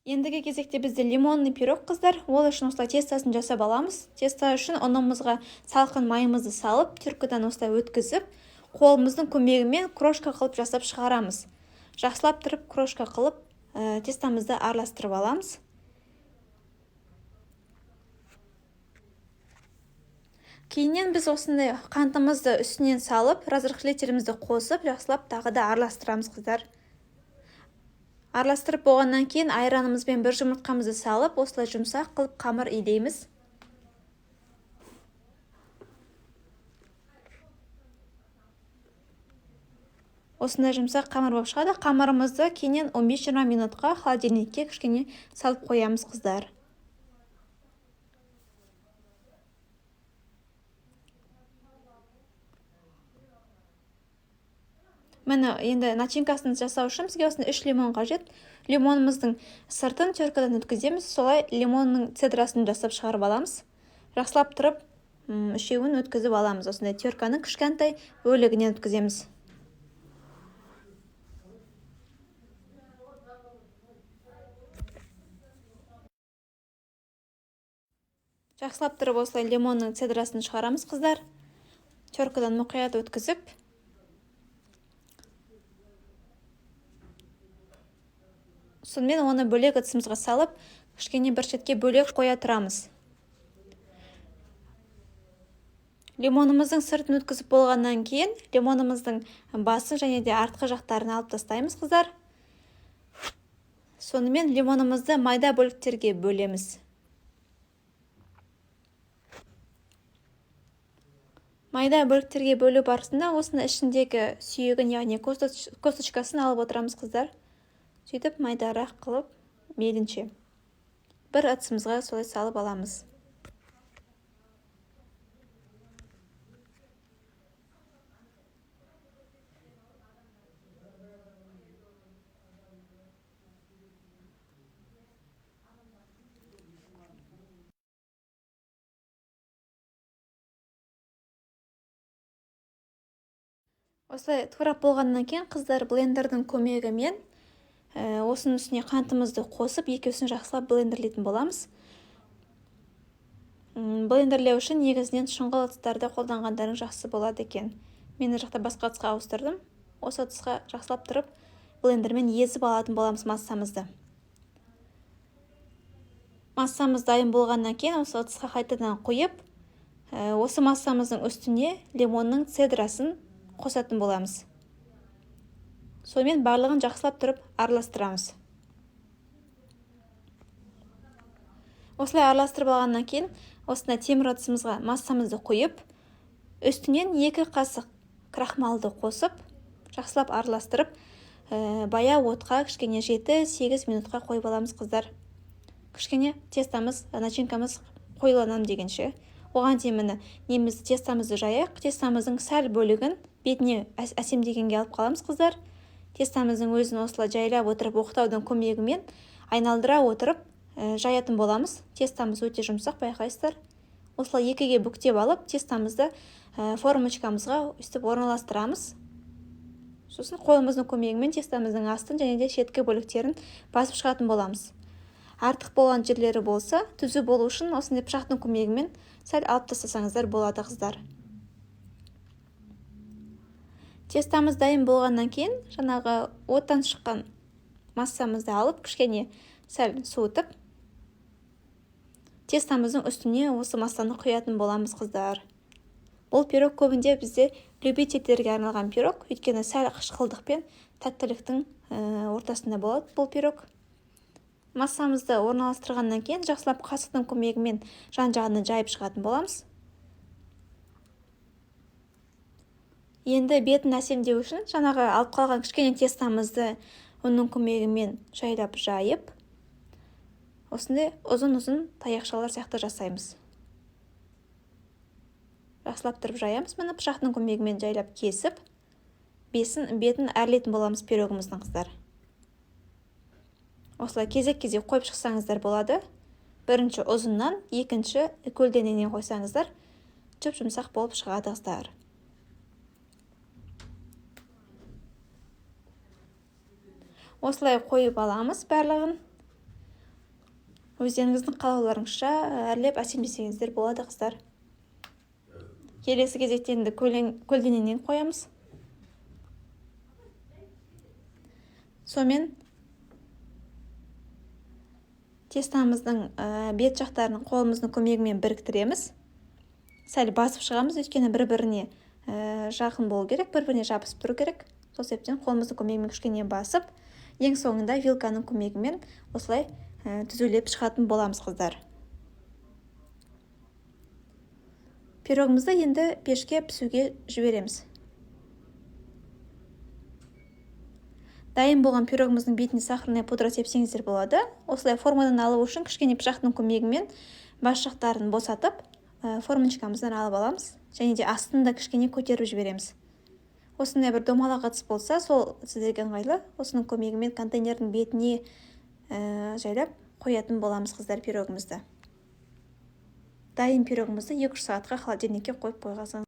Ендігі кезекте бізде лимонный пирог қыздар. Ол үшін осылай тестасын жасап аламыз. Теста үшін ұнымызға салқын майымызды салып, түркідан осылай өткізіп, қолымыздың көмегімен крошка қылып жасап шығарамыз. Жақсылап тұрып крошка қылып тестамызды араластырып аламыз. Кейіннен біз осындай қантымызды үстінен салып, разрыхлителімізді қосып, жақсылап тағы да араластырамыз қыздар. Араластырып болғаннан кейін айранымызбен бір жұмыртқамызды салып, осылай жұмсақ қылып қамыр илейміз. Осындай жұмсақ қамыр болып шығады. Қамырымызды кейіннен 15-20 минутқа холодильникке кішкене салып қоямыз қыздар. Міне енді начинкасын жасау үшін бізге осында 3 лимон қажет. Лимонымыздың сыртын теркадан өткіземіз. Солай лимонның цедрасын жасап шығарып аламыз. Жақсылап тұрып, үшеуін өткізіп аламыз. Осындай терканың кішкентай бөлігінен өткіземіз. Жақсылап тұрып осылай лимонның цедрасын шығарамыз қыздар. Теркадан мұқият өткізіп, сонымен оны бөлек ыдысымызға салып, кішкене бір шетке бөлек қоя тұрамыз. Лимонымыздың сыртын өткізіп болғаннан кейін, лимонымыздың басын және де артқы жақтарын алып тастаймыз қыздар. Сонымен лимонымызды майда бөліктерге бөлеміз. Майда бөліктерге бөлу барысында осының ішіндегі сүйегін, яғни косточкасын алып отырамыз қыздар. Сөйтіп майдарақ қылып, мейлінше бір ыдысымызға солай салып аламыз. Осылай турап болғаннан кейін қыздар блендердің көмегімен осының үстіне қантымызды қосып, екеуісін жақсылап блендерлейтін боламыз. Блендерлеу үшін негізінен шұңғыл ыдыстарды қолданғандарың жақсы болады екен. Мен жақта басқа ыдысқа ауыстырдым. Осы ыдысқа жақсылап тұрып, блендермен езіп алатын боламыз массамызды. Массамыз дайын болғаннан кейін осы ыдысқа қайтадан қойып, осы массамыздың үстіне лимонның цедрасын қосатын боламыз. Сонымен барлығын жақсылап тұрып араластырамыз. Осылай араластырып алғаннан кейін, осында темір ыдысымызға массамызды қойып, үстінен 2 қасық крахмалды қосып, жақсылап араластырып, баяу отқа кішкене 7-8 минутқа қойып аламыз қыздар. Кішкене тестамыз, начинкамыз қойланам дегенше. Оған дейін немізді тестамызды жайық, тестамыздың сәл бөлігін бетіне әсемдегенге алып қаламыз қыздар. Тестамыздың өзін осылай жайлап отырып, оқтаудың көмегімен айналдыра отырып жаятын боламыз. Тестамыз өте жұмсақ, байқайсыздар. Осылай 2-ге бүктеп алып, тестамызды формочкамызға өстіп орналастырамыз. Сосын қолымыздың көмегімен тестамыздың астын және де шеткі бөліктерін басып шығатын боламыз. Артық болған жерлері болса, түзу болу үшін осындай пышақтың көмегімен сәл алып тастасаңыздар болады қыздар. Тестамыз дайын болғаннан кейін, жаңағы оттан шыққан массамызды алып, кішкене сәл суытып, тестамыздың үстіне осы массаны құятын боламыз қыздар. Бұл пирог көбінде бізде любительдерге арналған пирог, өйткені сәл қышқылдықпен тәттіліктің ортасында болады бұл пирог. Массамызды орналастырғаннан кейін, жақсылап қасықтың көмегімен жан-жағына жайып шығатын боламыз. Енді бетін әсемдеу үшін жаңағы алып қалған кішкене тестамызды оның көмегімен жайлап жайып, осындай ұзын-ұзын таяқшалар сияқты жасаймыз. Жақсылап тұрып жаямыз, міне пышақтың көмегімен жайлап кесіп, бетін әрлейтін боламыз пирогымыздың қыздар. Осылай кезек-кезек қойып шықсаңыздар болады. Бірінші ұзыннан, екінші көлденеңнен қойсаңыздар, жұп-жұмсақ болып шығады қыздар. Осылай қойып аламыз барлығын. өздеріңіздің қалауларыңызша әрлеп әсемдесеңіздер болады, қыздар. Келесі кезекте енді көлденеңнен қоямыз. Сонымен тестамыздың бет жақтарын қолымыздың көмегімен біріктіреміз. Сәл басып шығамыз, өйткені бір-біріне жақын болу керек, бір-біріне жабысып тұру керек. Сол себептен қолымыздың көмегімен кішкене басып, ең соңында вилканың көмегімен осылай түзулеп шығатын боламыз, қыздар. Пирогымызды енді пешке пісуге жібереміз. Дайын болған пирогымыздың бетіне сахарная пудра сепсеңіздер болады. Осылай формадан алу үшін кішкене пышақтың көмегімен бас жақтарын босатып, формочкамыздан алып аламыз. Және де астын да кішкене көтеріп жібереміз. Осындай бір домалақ ыдыс болса, сол сіздерге ыңғайлы. Осының көмегімен контейнердің бетіне жайлап қоятын боламыз, қыздар, пирогымызды. Дайын пирогымызды 2-3 сағатқа холодильникке қойып қойғансаңыз